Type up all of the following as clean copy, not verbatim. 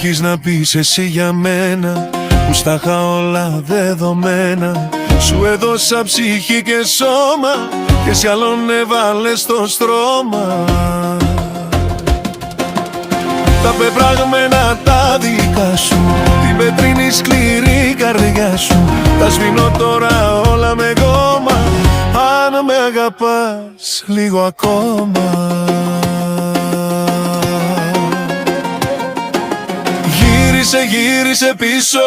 έχεις να πεις εσύ για μένα, που στα είχα όλα δεδομένα? Σου έδωσα ψυχή και σώμα και εσύ άλλον έβαλες στο στρώμα. Τα πεπράγμενα τα δικά σου, την πετρίνη σκληρή καρδιά σου, τα σβήνω τώρα όλα με γόμα, αν με αγαπάς λίγο ακόμα. Γύρισε πίσω,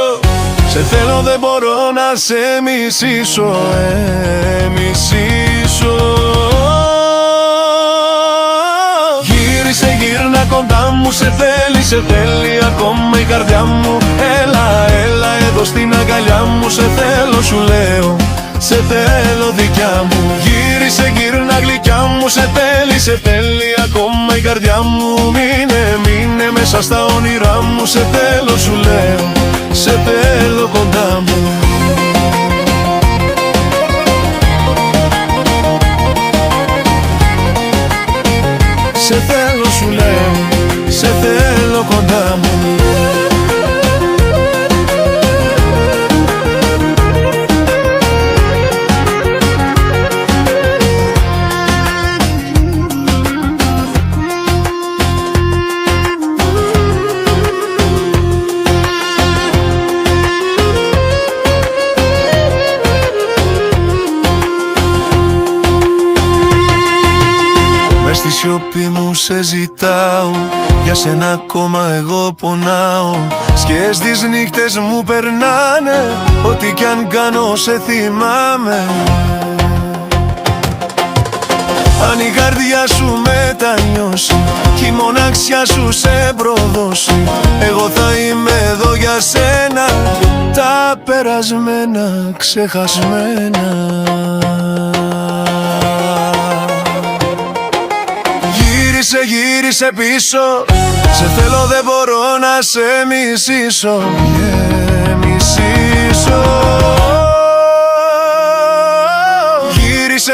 σε θέλω δεν μπορώ να σε μισήσω, μισήσω. Γύρνα κοντά μου, σε θέλει ακόμα η καρδιά μου. Έλα εδώ στην αγκαλιά μου, σε θέλω σου λέω, σε θέλω δικιά μου. Γύρνα γλυκιά μου, σε θέλει ακόμα η καρδιά μου. Μείνε μέσα στα όνειρά μου, σε θέλω σου λέω, σε θέλω κοντά μου. Σε θέλω σου λέω, σε θέλω κοντά μου. Στη σιωπή μου σε ζητάω, για σένα ακόμα εγώ πονάω. Σκιές τις νύχτες μου περνάνε, ό,τι κι αν κάνω σε θυμάμαι. Αν η καρδιά σου μετανιώσει κι η μοναξιά σου σε προδώσει, εγώ θα είμαι εδώ για σένα, τα περασμένα ξεχασμένα. Γύρισε πίσω, σε θέλω δεν μπορώ να σε μισήσω, μισήσω.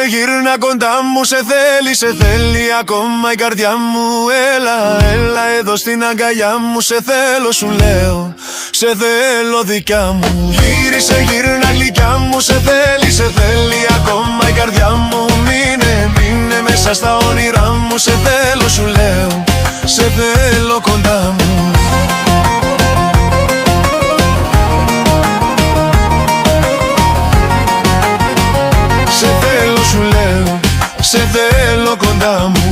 Γύρνα κοντά μου, σε θέλει ακόμα η καρδιά μου. Έλα εδώ στην αγκαλιά μου, σε θέλω σου λέω, σε θέλω δικιά μου. Γύρνα γλυκιά μου, σε θέλει ακόμα η καρδιά μου. Μείνε μέσα στα όνειρά μου, σε θέλω σου λέω, σε θέλω κοντά μου. Σε θέλω σου λέω, σε θέλω κοντά μου.